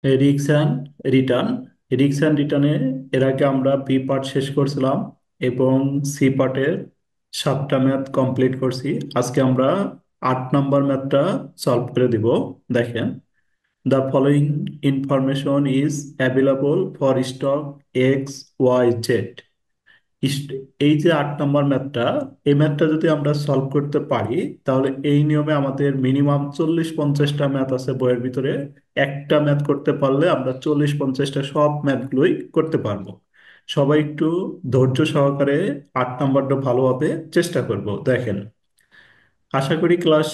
রিক্স and return. রিক্স and রিটার্নে এর আগে আমরা বি পার্ট শেষ করছিলাম এবং সি পার্টের 7টা ম্যাথ কমপ্লিট করছি। আজকে আমরা 8 নম্বর ম্যাথটা সলভ করে দিব। দেখেন, the following information is available for stock X Y Z. এই যে 8 নম্বর ম্যাথটা, এই ম্যাথটা যদি আমরা সলভ করতে পারি তাহলে এই নিয়মে আমাদের মিনিমাম 40-50টা ম্যাথ আছে বইয়ের ভিতরে। একটা ম্যাথ করতে পারলে আমরা 40-50টা সব ম্যাথগুলোই করতে পারবো। সবাই একটু ধৈর্য সহকারে 8 নম্বরটা ভালোভাবে চেষ্টা করব। দেখেন, আশা করি ক্লাস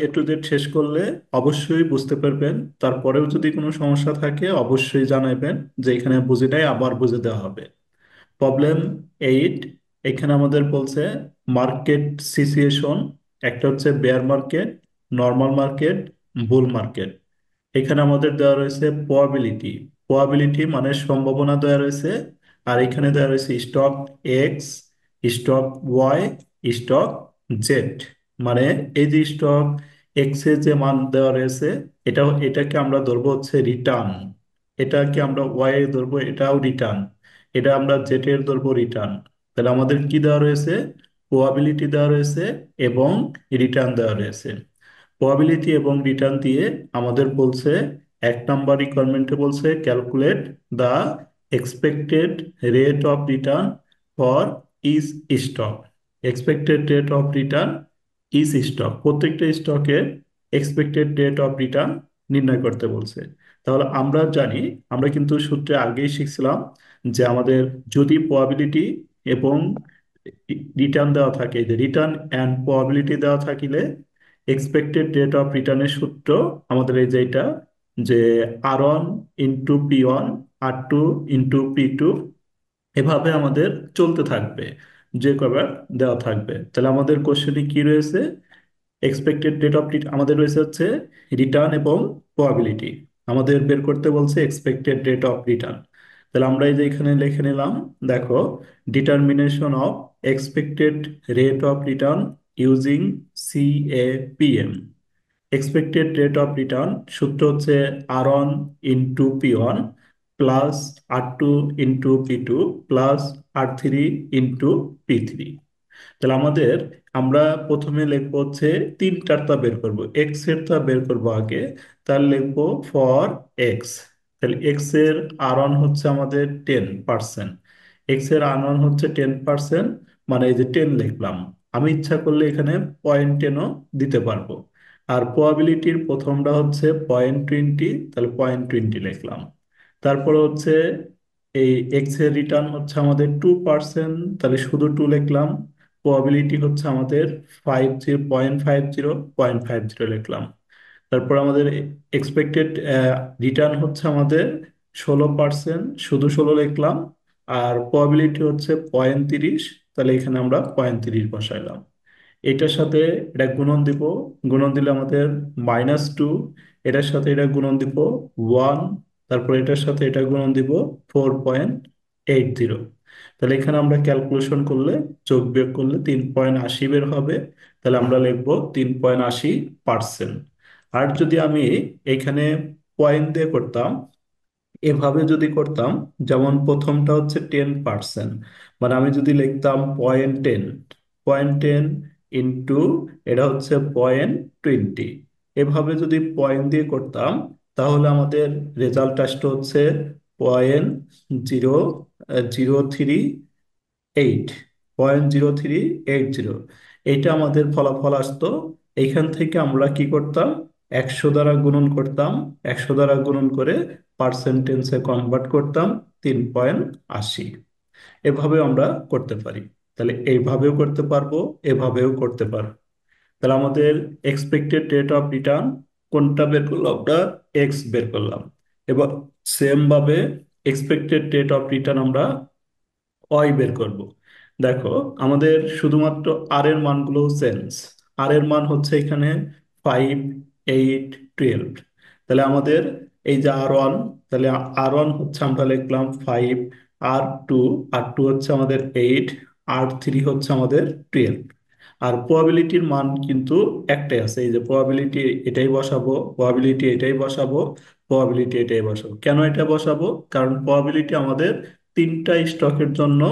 A to Z শেষ করলে অবশ্যই বুঝতে পারবেন। তারপরেও যদি কোনো সমস্যা থাকে অবশ্যই জানাবেন, যে এখানে বুঝে নেই আবার বুঝে দেওয়া হবে। প্রবলেম 8, এখানে আমাদের বলছে মার্কেট সিচুয়েশন। একটা হচ্ছে bear market, normal market, bull market. এখানে আমাদের দেওয়া রয়েছে প্রবাবিলিটি। প্রবাবিলিটি মানে সম্ভাবনা দেওয়া রয়েছে। আর এখানে দেওয়া রয়েছে stock X, stock Y, stock Z. মানে এই যে স্টক এক্স এর যে মান দেওয়া রয়েছে, এটাকে আমরা ধরবো হচ্ছে রিটার্ন। এটাকে আমরা ওয়াই এর ধরবো, এটাও রিটার্ন। এটা আমরা জেড এর ধরবো রিটার্ন। তাহলে আমাদের কি দেওয়া রয়েছে? প্রবাবিলিটি দেওয়া রয়েছে এবং রিটার্ন দেওয়া রয়েছে। প্রবাবিলিটি এবং রিটার্ন দিয়ে আমাদের বলছে, 1 নম্বর রিকোয়ারমেন্টে বলছে calculate the expected rate of return for each stock. Expected rate of return each stock, প্রত্যেকটা স্টকের এক্সপেক্টেড রেট অফ রিটার্ন নির্ণয় করতে বলছে। তাহলে আমরা জানি, আমরা কিন্তু সূত্রে আগেই শিখছিলাম যে আমাদের যদি প্রবাবিলিটি এবং রিটার্ন দেওয়া থাকে, যে রিটার্ন অ্যান্ড প্রবাবিলিটি দেওয়া থাকিলে এক্সপেক্টেড রেট অফ রিটার্নের সূত্র আমাদের এই যে এটা, যে R1 × P1, R2 × P2, এভাবে আমাদের চলতে থাকবে, যে কবার দেওয়া থাকবে। তাহলে আমাদের কোশ্চেনে কি রয়েছে? এক্সপেক্টেড রেট অফ আমাদের রয়েছে হচ্ছে রিটার্ন এবং প্রবাবিলিটি। আমাদের বের করতে বলছে এক্সপেক্টেড রেট অফ রিটার্ন। তাহলে আমরা এই যে এখানে লিখে নিলাম। দেখো, determination of expected rate of return using CAPM। Expected rate of return সূত্র হচ্ছে R1 × P1 plus R2 × P2 plus R3 × P3। তাহলে আমরা প্রথমে লিখবো হচ্ছে তিনটারটা বের করব, এক্স এরটা বের করব আগে। তাহলে লিখবো ফর এক্স। তাহলে এক্স এর R1 হচ্ছে আমাদের 10%। এক্স এর R1 হচ্ছে 10%, মানে এই যে 10 লিখলাম। আমি ইচ্ছা করলে এখানে 0.10ও দিতে পারবো। আর প্রবাবিলিটির প্রথমটা হচ্ছে 0.20, তাহলে 0.20 লিখলাম। তারপরে হচ্ছে এই এক্স এর রিটার্ন হচ্ছে আমাদের 2%, তাহলে শুধু 2 লিখলাম। প্রবাবিলিটি হচ্ছে আমাদের 0.50 লিখলাম। তারপর আমাদের এক্সপেক্টেড রিটার্ন হচ্ছে আমাদের 16%, শুধু 16 লিখলাম। আর প্রবাবিলিটি হচ্ছে 0.30, তাহলে এখানে আমরা 0.30 বসাইলাম। এটার সাথে এটা গুণন দিব, গুণন দিলে আমাদের -2। এটার সাথে এটা গুণন দিব 1। তারপর এটার সাথে এটা গুণন দিব 4.80। তাহলে এখানে আমরা ক্যালকুলেশন করলে, যোগ বিয়োগ করলে 3.80 বের হবে। তাহলে আমরা লিখবো 3.80%। আর যদি আমি এখানে পয়েন্ট দিয়ে করতাম, এভাবে যদি করতাম, যেমন প্রথমটা হচ্ছে 10%, মানে আমি যদি লিখতাম 0.10, 0.10 ইন্টু এটা হচ্ছে 0.20, এভাবে যদি পয়েন্ট দিয়ে করতাম তাহলে আমাদের রেজাল্ট আসতো হচ্ছে 0.0380, 0.0380। এইটা আমাদের ফলাফল আসতো। এইখান থেকে আমরা কি করতাম? 100 দ্বারা গুণন করতাম। 100 দ্বারা গুণন করে পার্সেন্টেজে কনভার্ট করতাম, 3.80। এভাবে আমরা করতে পারি। তাহলে এইভাবেও করতে পারবো, এভাবেও করতে পারবো। তাহলে আমাদের এক্সপেক্টেড রেট অফ রিটার্ন কোনটা বের করলাম? আমরা এক্স বের করলাম। এবার সেম ভাবে এক্সপেক্টেড রেট অফ রিটার্ন আমরা ওয়াই বের করব। দেখো, আমাদের শুধুমাত্র আর এর মানগুলো চেঞ্জ। আর এর মান হচ্ছে এখানে 5, 8, 12। তাহলে আমাদের এই যে R1, তাহলে R1 হচ্ছে আমরা লিখলাম 5, R2, R2 হচ্ছে আমাদের 8, R3 হচ্ছে আমাদের 12। আর প্রবাবিলিটির মান কিন্তু একটাই আছে, এই যে প্রবাবিলিটি এটাই বসাবো, প্রবাবিলিটি এটাই বসাবো। প্রবাবিলিটি এটাই বসাবো। কেন এটা বসাবো? কারণ প্রবাবিলিটি আমাদের তিনটা স্টকের জন্য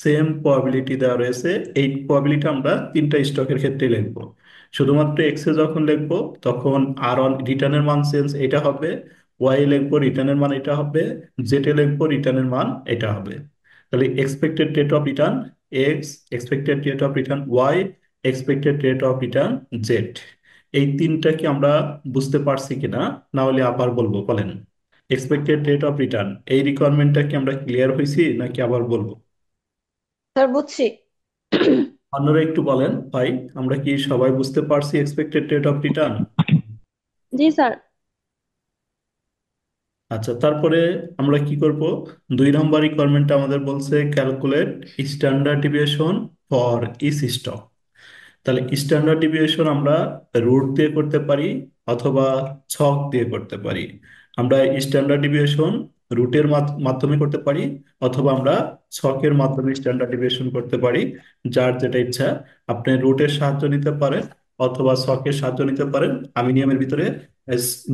সেম প্রবাবিলিটি দেওয়া রয়েছে। এই প্রবাবিলিটি আমরা তিনটা স্টকের ক্ষেত্রে লিখবো। শুধুমাত্র এক্স এ যখন লিখবো তখন আর অন রিটার্নের মান চেঞ্জ এটা হবে, ওয়াই লিখবো রিটার্নের মান এটা হবে, জেড এ লিখবো রিটার্নের মান এটা হবে। তাহলে expected rate of return X, expected rate of return Y, expected rate of return Z. এই তিনটা কি আমরা বুঝতে পারছি কিনা, না হলে আবার বলবো বলেন। এক্সপেক্টেড রেট অফ রিটার্ন এই রিকোয়ারমেন্টটা কি আমরা ক্লিয়ার হয়েছি নাকি আবার বলবো? স্যার বুঝছি। অন্যরা একটু বলেন ভাই, আমরা কি সবাই বুঝতে পারছি expected rate of return? G sir. আচ্ছা, তারপরে আমরা কি করব? 2 নম্বর রিকোয়ারমেন্টটা আমাদের বলছে calculate standard deviation for each stock. তাহলে স্ট্যান্ডার্ড ডিভিয়েশন আমরা রুট দিয়ে করতে পারি অথবা ছক দিয়ে করতে পারি। আমরা স্ট্যান্ডার্ড ডিভিয়েশন রুটের মাধ্যমে করতে পারি, অথবা আমরা ছকের মাধ্যমে স্ট্যান্ডার্ড ডিভিয়েশন করতে পারি। যার যেটা ইচ্ছা, আপনি রুটের সাহায্য নিতে পারেন অথবা ছকের সাহায্য নিতে পারেন। আমি নিয়মের ভিতরে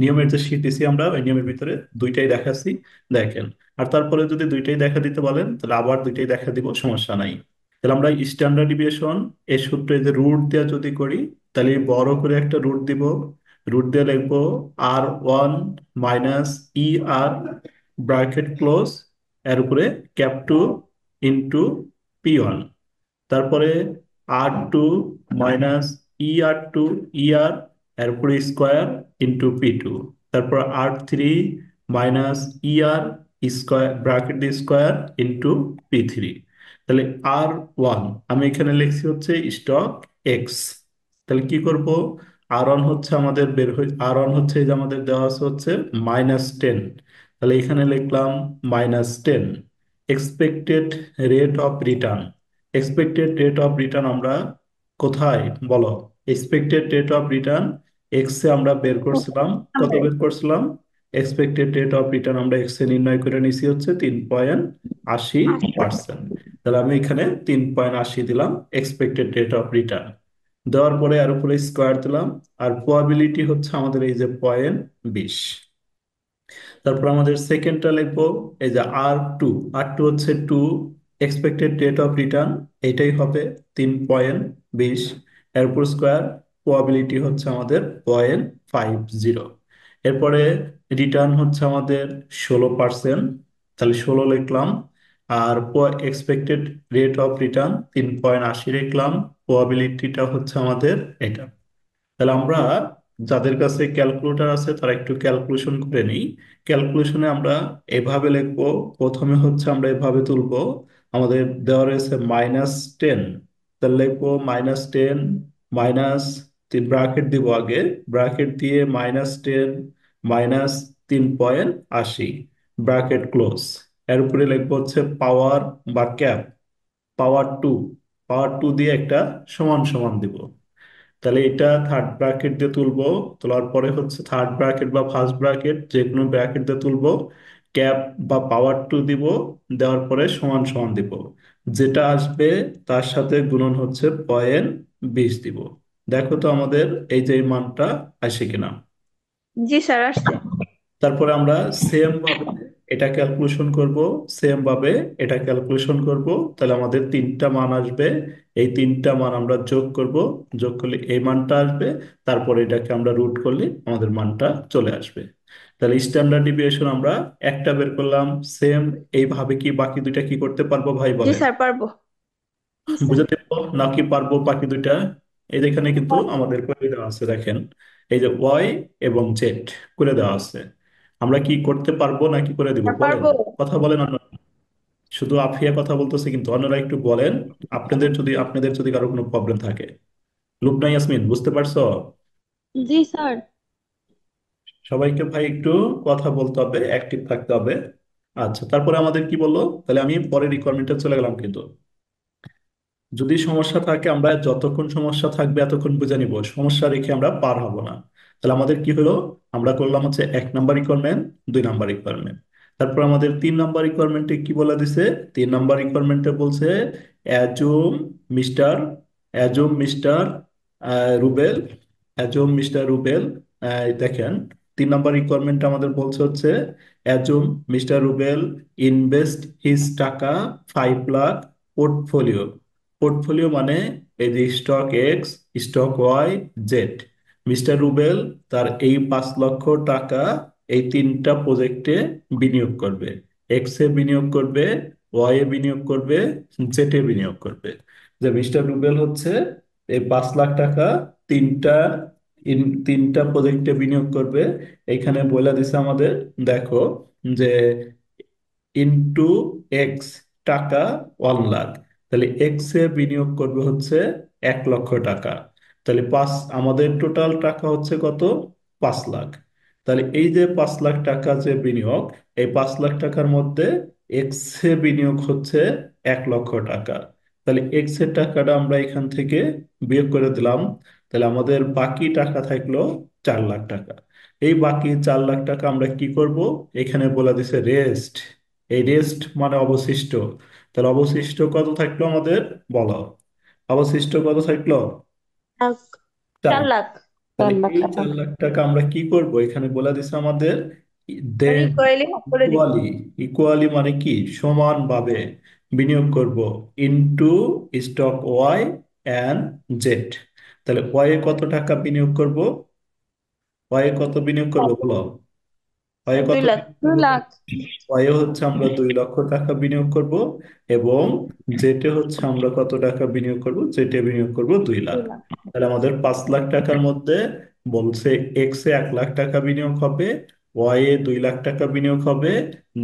নিয়মের যে শীট দিছি আমরা ওই নিয়মের ভিতরে দুইটাই দেখাচ্ছি, দেখেন। আর তারপরে যদি দুইটাই দেখা দিতে বলেন তাহলে আবার দুইটাই দেখা দিব, সমস্যা নাই। তাহলে আমরা স্ট্যান্ডার্ড ডিভিয়েশন এই সূত্রে যে রুট দেওয়া যদি করি, তাহলে বড় করে একটা রুট দিব। রুট দিয়ে লিখবো R1 minus ER bracket close, এর উপরে ক্যাপ 2 ইন্টু P1। তারপরে R2 মাইনাস ER2 এর উপরে স্কোয়ার ইন্টু P2। তারপর R3 মাইনাস স্কোয়ার ব্র্যাকেট দিয়ে স্কোয়ার ইন্টু P3। তাহলে R1 আমি এখানে লিখছি হচ্ছে স্টক এক্স। তাহলে কি করব? R1 হচ্ছে আমাদের বের হয়ে, R1 হচ্ছে এই যে আমাদের দেওয়া আছে হচ্ছে -10। তাহলে এখানে লিখলাম -10। Expected rate of return, expected rate of return আমরা কোথায় বলো? Expected rate of return x এ আমরা বের করছিলাম। কত বের করছিলাম? এক্সপেক্টেড রেট অফ রিটার্ন আমরা এক্স এ নির্ণয় করে নিছি হচ্ছে 3.80%। তাহলে আমি এখানে 3.80 দিলাম এক্সপেক্টেড রেট অফ রিটার্ন। দেওয়ার পরে আর উপরে স্কোয়ার দিলাম। আর প্রবাবিলিটি হচ্ছে আমাদের এই যে 0.20। তারপর আমাদের সেকেন্ডটা লিখবো এই যে R2 হচ্ছে 2 এক্সপেক্টেড রেট অফ রিটার্ন, এটাই হবে 3.20। এরপর স্কোয়ার, প্রবাবিলিটি হচ্ছে আমাদের 0.50। এরপরে রিটার্ন হচ্ছে আমাদের 16%, তাহলে 16 লিখলাম। Are expected rate of return 3.80 লিখলাম। প্রবাবিলিটিটা হচ্ছে আমাদের এটা। তাহলে আমরা যাদের কাছে ক্যালকুলেটর আছে তারা একটু ক্যালকুলেশন করে নিই। ক্যালকুলেশনে আমরা এভাবে লিখবো। প্রথমে হচ্ছে আমরা এভাবে তুলবো, আমাদের দেওয়া রয়েছে -10। তাহলে লিখবো -10 মাইনাস, তিন ব্রাকেট দিব আগে, ব্রাকেট দিয়ে -10 মাইনাস 3.80 ব্রাকেট ক্লোজ। এর উপরে লিখবো হচ্ছে পাওয়ার বা ক্যাপ পাওয়ার 2, পাওয়ার 2 দিয়ে একটা সমান সমান দিব। তাহলে এটা থার্ড ব্র্যাকেট দিয়ে তুলবো। তোলার পরে হচ্ছে থার্ড ব্র্যাকেট বা ফার্স্ট ব্র্যাকেট যে কোনো ব্র্যাকেট দিয়ে তুলবো। ক্যাপ বা পাওয়ার 2 দিব, দেওয়ার পরে সমান সমান দিব। যেটা আসবে তার সাথে গুণন হচ্ছে 0.20 দিব। দেখো তো আমাদের এই যে এই মানটা আসে কিনা। জি স্যার, আসছে। তারপরে আমরা সেম ভাবে এটা ক্যালকুলেশন করব, সেম ভাবে এটা ক্যালকুলেশন করব। তাহলে আমাদের তিনটা মান আসবে। এই তিনটা মান আমরা যোগ করব, যোগ করলে এই মানটা আসবে। তারপরে এটাকে আমরা রুট করলে আমাদের মানটা চলে আসবে। তাহলে স্ট্যান্ডার্ড ডিভিয়েশন আমরা একটা বের করলাম। সেম এইভাবে কি বাকি দুইটা কি করতে পারবো ভাই জি বলেন? স্যার, পারবো। জি স্যার। বুঝাতে পারবো নাকি পারবো বাকি দুইটা? এই যে এখানে কিন্তু আমাদের করে দেওয়া আছে, দেখেন। এই যে ওয়াই এবং জেড করে দেওয়া আছে। আমরা কি করতে পারবো নাকি করে দিব স্যার, বলেন? পারবো। কথা বলেন অন্য, শুধু আফিয়া কথা বলতেছে কিন্তু অন্যরা একটু বলেন। আপনাদের যদি কারো কোনো প্রবলেম থাকে। লুবনা ইয়াসমিন বুঝতে পারছো? জি স্যার। সবাইকে ভাই একটু কথা বলতে হবে, অ্যাক্টিভ থাকতে হবে। আচ্ছা, তারপরে আমাদের কি বললো? তাহলে আমি পরে রিকোয়ারমেন্টে চলে গেলাম কিন্তু। যদি সমস্যা থাকে আমরা যতক্ষণ সমস্যা থাকবে এতক্ষণ বুঝে নিব, সমস্যা রেখে আমরা পার হব না। তাহলে আমাদের কি হলো? আমরা করলাম হচ্ছে 1 নম্বর রিকোয়ারমেন্ট, 2 নম্বর রিকোয়ারমেন্ট। তারপর আমাদের 3 নম্বর রিকোয়ারমেন্টে কি বলে দিছে? 3 নম্বর রিকোয়ারমেন্টে বলছে assume mister assume mister Rubel, assume mister Rubel. দেখেন, 3 নম্বর রিকোয়ারমেন্ট আমাদের বলছে হচ্ছে assume mister Rubel invest his টাকা 5 লাখ পোর্টফোলিও। পোর্টফোলিও মানে এই যে stock X, stock Y, Z. Mister Rubel তার এই 5 লক্ষ টাকা এই তিনটা প্রজেক্টে বিনিয়োগ করবে। এক্স এ বিনিয়োগ করবে, ওয়াই এ বিনিয়োগ করবে, জেড এ বিনিয়োগ করবে। যে মিস্টার রুবেল হচ্ছে এই 5 লাখ টাকা তিনটা তিনটা প্রজেক্টে বিনিয়োগ করবে। এখানে বলে দিছে আমাদের, দেখো, যে ইনটু এক্স টাকা 1 লাখ। তাহলে এক্স এ বিনিয়োগ করবে হচ্ছে 1 লক্ষ টাকা। তাহলে আমাদের টোটাল টাকা হচ্ছে কত? 5 লাখ। তাহলে এই যে 5 লাখ টাকা যে বিনিয়োগ, এই 5 লাখ টাকার মধ্যে এক্স এ বিনিয়োগ হচ্ছে 1 লক্ষ টাকা। তাহলে এক্স এর টাকাটা আমরা এখান থেকে বিয়োগ করে দিলাম। তাহলে আমাদের বাকি টাকা থাকলো 4 লাখ টাকা। এই বাকি 4 লাখ টাকা আমরা কি করব? এখানে বলে দিছে রেস্ট। এই রেস্ট মানে অবশিষ্ট। তাহলে অবশিষ্ট কত থাকলো আমাদের? বলো, অবশিষ্ট কত থাকলো? লাখ। চার। 4 লাখ। তাহলে 4 লাখ এই টাকা। 4 লাখ টাকা আমরা কি করব? এখানে বলে দিছে আমাদের আমি দেন কোয়েলি ভাগ করে দিব। ইকুয়ালি। ইকুয়ালি মানে কি? সমানভাবে বিনিয়োগ করব into stock Y and Z. তাহলে ওয়াই এ কত টাকা বিনিয়োগ করব? ওয়াই এ কত বিনিয়োগ করব বলো? ওয়াই এ দুই কত লাখ বিনিয়োগ দুই করব? লাখ ওয়াই হচ্ছে আমরা 2 লক্ষ টাকা বিনিয়োগ করব, এবং জেটে হচ্ছে আমরা কত টাকা বিনিয়োগ করব? জেটে বিনিয়োগ করব 2 লাখ। 2 লাখ। তাহলে আমাদের 5 লাখ টাকার মধ্যে বলছে এক্স এ 1 লাখ টাকা বিনিয়োগ হবে, ওয়াই এ 2 লাখ টাকা বিনিয়োগ হবে,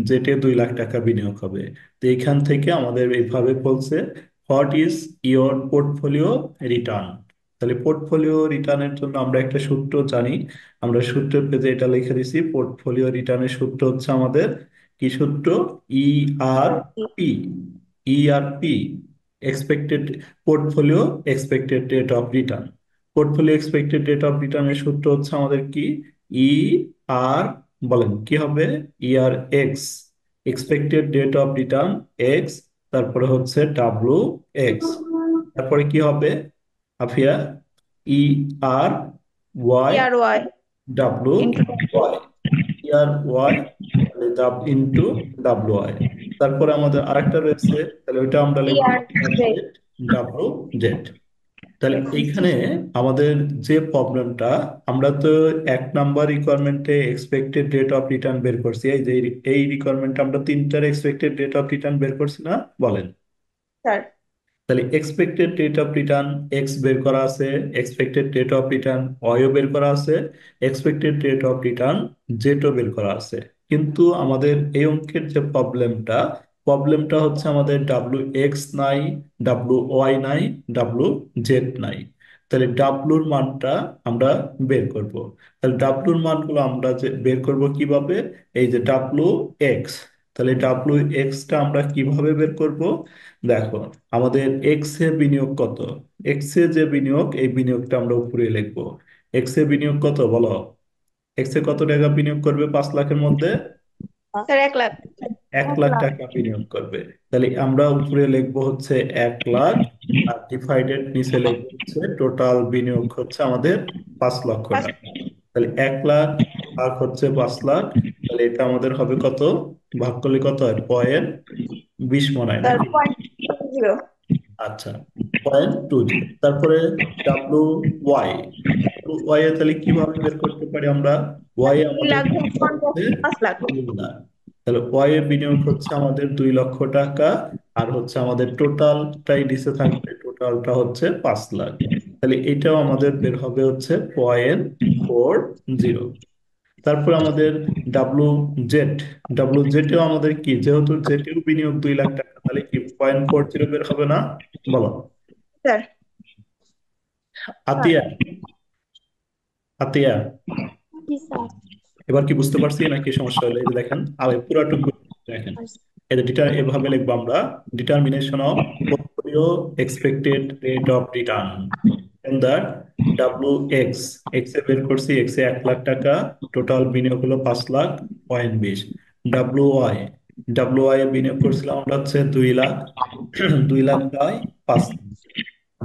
জেটে 2 লাখ টাকা বিনিয়োগ হবে। তো এখান থেকে আমাদের এইভাবে বলছে what is your portfolio return. তাহলে পোর্টফোলিও রিটার্নের জন্য আমরা একটা সূত্র জানি। আমরা সূত্রের পেজে এটা লিখে দিছি। পোর্টফোলিও রিটার্নের সূত্র হচ্ছে আমাদের কি সূত্র? E R P. E R P, expected portfolio expected rate of return. Portfolio expected rate of রিটার্নের সূত্র হচ্ছে আমাদের কি? ই আর, বলেন কি হবে? E R X, expected rate of return x, তারপরে হচ্ছে ডাব্লু এক্স, তারপরে কি হবে আফিয়া? E R Y E R Y W into Y, E R Y into W Y. তারপরে আমাদের আরেকটা রয়েছে, তাহলে ওইটা আমরা লিখবো E R Z. Z, W Z. তাহলে এইখানে আমাদের যে প্রবলেমটা, আমরা তো 1 নাম্বার রিকোয়ারমেন্টে এক্সপেক্টেড রেট অফ রিটার্ন বের করছি। এই যে এই রিকোয়ারমেন্টে আমরা তিনটার এক্সপেক্টেড রেট অফ রিটার্ন বের করছি না? বলেন। স্যার। তাহলে expected rate of return x বের করা আছে, expected rate of return YO বের করা আছে, এক্সপেক্টেড রেট অফ রিটার্ন জেডও বের করা আছে। কিন্তু আমাদের এই অঙ্কের যে প্রবলেমটা, প্রবলেমটা হচ্ছে আমাদের ডাব্লু এক্স নাই, ডাব্লু ওয়াই নাই, ডাব্লু জেড নাই। তাহলে ডাব্লুর মানটা আমরা বের করব। তাহলে ডাব্লুর মানগুলো আমরা যে বের করব কিভাবে? এই যে ডাব্লু এক্স। তাহলে ডাব্লু এক্সটা আমরা কিভাবে বের করব? দেখো, আমাদের এক্স এ বিনিয়োগ কত? এক্স এ যে বিনিয়োগ, এই বিনিয়োগটা আমরা উপরে লিখবো। এক্স এ বিনিয়োগ কত বলো? এক্স এ কত টাকা বিনিয়োগ করবে 5 লাখের মধ্যে? স্যার 1 লাখ। এক এক লাখ লাখ টাকা বিনিয়োগ করবে। তাহলে আমরা উপরে লিখবো হচ্ছে 1 লাখ, আর ডিভাইডেড নিচে লিখবো হচ্ছে টোটাল বিনিয়োগ হচ্ছে আমাদের 5 লক্ষ টাকা। তাহলে 1 লাখ ভাগ হচ্ছে 5 লাখ। তাহলে এটা আমাদের হবে কত? ভাগ করলে কত হয়? 0.20 স্যার নাকি? 0.20। আচ্ছা, 0.20। তারপরে ডাব্লু ওয়াই। ওয়াই এ তাহলে কিভাবে বের করতে পারি আমরা? ওয়াই দুই আমাদের লাখ ভাগ বিনিয়োগ হচ্ছে 5 লাখ। 2 লাখ। তাহলে ওয়াই এর বিনিয়োগ হচ্ছে আমাদের 2 লক্ষ টাকা। আর হচ্ছে আমাদের টোটালটাই নিচে থাকবে, টোটালটা হচ্ছে 5 লাখ। তাহলে এটাও আমাদের বের হবে হচ্ছে 0.40। তারপর আমাদের ডাব্লু জেড। ডাব্লু জেটেও আমাদের কি, যেহেতু জেটেও বিনিয়োগ 2 লাখ টাকা, তাহলে কি 0.40 বের হবে না? বলো। স্যার। স্যার। আতিয়া, আতিয়া, জি স্যার। এবার কি বুঝতে পারছি নাকি সমস্যা হলো? এই যে দেখেন, আর পুরাটুকু দেখেন। এই যে এভাবে লিখবো আমরা: determination of portfolio expected rate of return and that W X. X এ বের করছি, এক্স এ 1 লাখ টাকা, টোটাল বিনিয়োগ হলো 5 lakh, 0.20। W Y, W Y এ বিনিয়োগ করছিলাম আমরা হচ্ছে 2 lakh, 2 lakh by 5।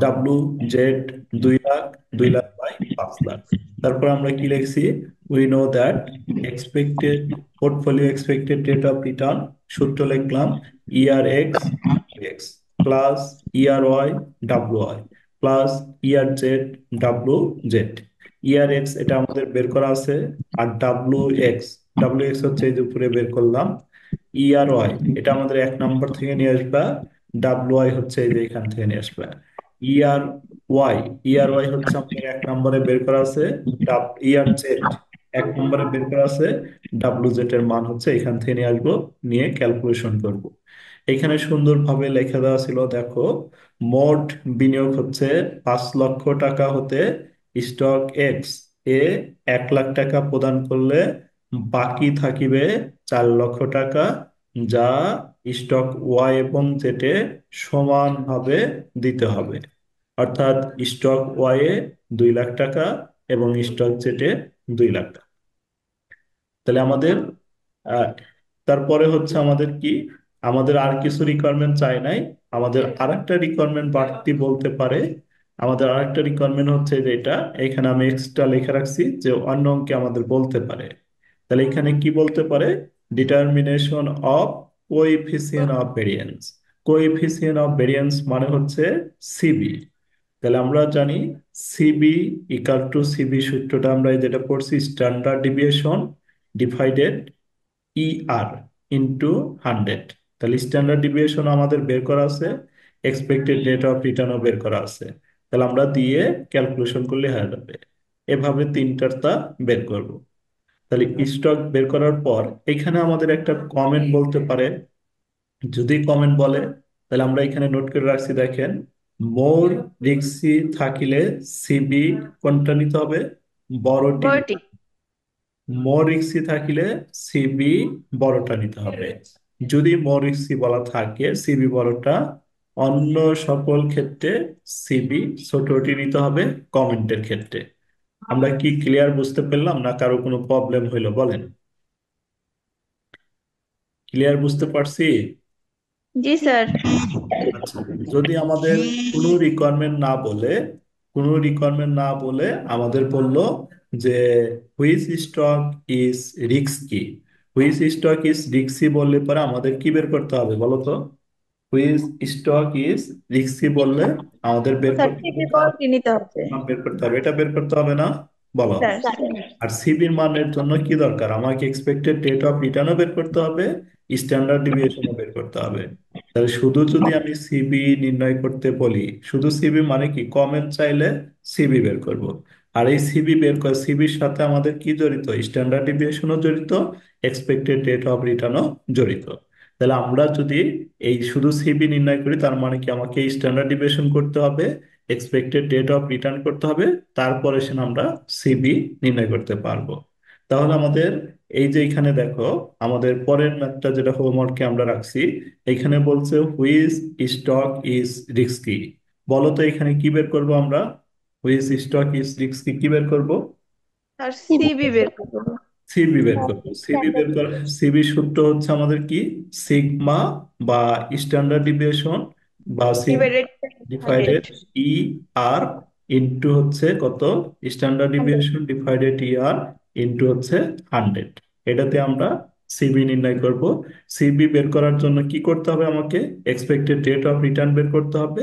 W Z 2 lakh, 2 lakh by 5 lakh. তারপর আমরা কি লিখছি? We know that expected portfolio expected rate of return, সূত্র লিখলাম E R X X plus E R Y W Y plus E R Z W Z. E R X এটা আমাদের বের করা আছে, আর ডাব্লু এক্স হচ্ছে এই যে উপরে বের করলাম। ইয়ার ওয়াই এটা আমাদের 1 নম্বর থেকে নিয়ে আসবা, ডাব্লু ওয়াই হচ্ছে এই যে এখান থেকে নিয়ে আসবা। ইয়ার ওয়াই ইয়ার ওয়াই হচ্ছে আমাদের 1 নম্বরে বের করা আছে। ইয়ার জেড 1 নম্বরে বের করা আছে, ডাব্লু জেড এর মান হচ্ছে এখান থেকে নিয়ে আসবো, নিয়ে ক্যালকুলেশন করব। এখানে সুন্দরভাবে লেখা দেওয়া ছিল দেখো, মোট বিনিয়োগ হচ্ছে 5 লক্ষ টাকা হতে স্টক এক্স এ 1 লাখ টাকা প্রদান করলে বাকি থাকিবে 4 লক্ষ টাকা, যা স্টক ওয়াই এবং জেটে সমানভাবে দিতে হবে। অর্থাৎ স্টক ওয়াই এ 2 লাখ টাকা এবং স্টক জেটে 2 লাখ টাকা। তাহলে আমাদের আহ, তারপরে হচ্ছে আমাদের কি, আমাদের আর কিছু রিকোয়ারমেন্ট চাই নাই। আমাদের আরেকটা রিকোয়ারমেন্ট বাড়তি বলতে পারে। আমাদের আরেকটা রিকোয়ারমেন্ট হচ্ছে যে এটা, এখানে আমি এক্সট্রা লিখে রাখছি যে অন্য অঙ্কে আমাদের বলতে পারে। তাহলে এখানে কি বলতে পারে? Determination of coefficient of variance. Coefficient of variance মানে হচ্ছে সিবি। তাহলে আমরা জানি সিবি ইকাল টু সিবি সূত্রটা আমরা এই যেটা পড়ছি, standard deviation divided ER into 100। তাহলে স্ট্যান্ডার্ড ডিভিয়েশন আমাদের বের করা আছে, এক্সপেক্টেড রেট অফ রিটার্নও বের করা আছে। তাহলে আমরা দিয়ে ক্যালকুলেশন করলে হয়ে যাবে। এভাবে তিনটার তা বের করব। তাহলে স্টক বের করার পর এখানে আমাদের একটা কমেন্ট বলতে পারে। যদি কমেন্ট বলে, তাহলে আমরা এখানে নোট করে রাখছি দেখেন, মোর রিক্সি থাকিলে সিবি কোনটা নিতে হবে? বড়টি। বড়টি। মোর রিক্সি থাকিলে সিবি বড়টা নিতে হবে। যদি মোর রিক্সি বলা থাকে সিবি বড়টা, অন্য সকল ক্ষেত্রে সিবি ছোটটি নিতে হবে কমেন্টের ক্ষেত্রে। আমরা কি ক্লিয়ার বুঝতে পারলাম, না কারো কোনো প্রবলেম হইলো বলেন? ক্লিয়ার বুঝতে পারছি? জি স্যার। আচ্ছা, যদি আমাদের কোনো রিকোয়ারমেন্ট না বলে, কোনো রিকোয়ারমেন্ট না বলে আমাদের বললো যে which stock is risky, which stock is risky বললে পরে আমাদের কি বের করতে হবে বলো তো? হুইচ স্টক ইজ রিস্কি বললে আমাদের বের স্যার করতে টিভি হবে কার বড়টি নিতে হবে। নাম বের করতে হবে, এটা বের করতে হবে না? বলো। স্যার। আর সিবির মানের জন্য কি দরকার? আমাকে এক্সপেক্টেড রেট অফ রিটার্নও বের করতে হবে, স্ট্যান্ডার্ড ডিভিয়েশনও বের করতে হবে। তাহলে শুধু যদি আমি সিবি নির্ণয় করতে বলি, শুধু সিবি মানে কি, কমেন্ট চাইলে সিবি বের করব। আর এই সিবি বের করে সিবির সাথে আমাদের কি জড়িত? স্ট্যান্ডার্ড ডিভিয়েশনও জড়িত, এক্সপেক্টেড রেট অফ রিটার্নও জড়িত। তাহলে আমরা যদি এই শুধু সিবি নির্ণয় করি, তার মানে কি আমাকে স্ট্যান্ডার্ড ডিভিয়েশন করতে হবে, এক্সপেক্টেড রেট অফ রিটার্ন করতে হবে, তারপরে সে আমরা সিবি নির্ণয় করতে পারবো। তাহলে আমাদের এই যে এখানে দেখো, আমাদের পরের ম্যাথটা যেটা হোমওয়ার্কে আমরা রাখছি, এখানে বলছে হুইচ স্টক ইজ রিস্কি। বলো তো এখানে কি বের করবো আমরা? হুইচ স্টক ইজ রিস্কি কি বের করবো? স্যার সিবি বের করবো। সিবি বের করবো। সিবি বের কর, সিবি সূত্র হচ্ছে আমাদের কি, সিগমা বা স্ট্যান্ডার্ড ডিভিয়েশন বা ডিভাইডেড ডিভাইডেড 100। ই আর ইন্টু হচ্ছে কত, স্ট্যান্ডার্ড ডিভিয়েশন ডিভাইডেড ই আর ইন্টু হচ্ছে 100। এটাতে আমরা সিবি নির্ণয় করব। সিবি বের করার জন্য কি করতে হবে আমাকে? এক্সপেক্টেড রেট অফ রিটার্ন বের করতে হবে,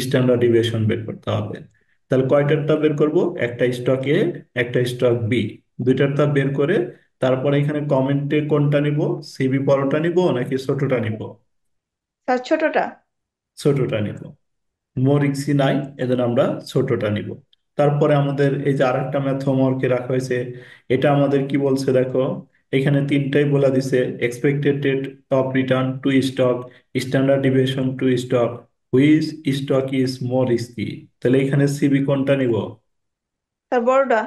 স্ট্যান্ডার্ড ডিভিয়েশন বের করতে হবে। তাহলে কয়টারটা বের করব? একটা স্টক এ, একটা স্টক বি, দুইটারটা বের করে তারপরে এখানে কমেন্টে কোনটা নিব, সিবি বড়টা নিব নাকি ছোটটা নিব? স্যার ছোটটা। ছোটটা নিব। মোরিক্সি নাই, এজন্য আমরা ছোটটা নিব। তারপরে আমাদের এই যে আরেকটা ম্যাথ হোমওয়ার্কে রাখা হয়েছে, এটা আমাদের কি বলছে দেখো, এখানে তিনটাই বলে দিছে, expected rate of return two stock, standard deviation two stock, which stock is more risky. তাহলে এখানে সিবি কোনটা নিব? স্যার বড়টা।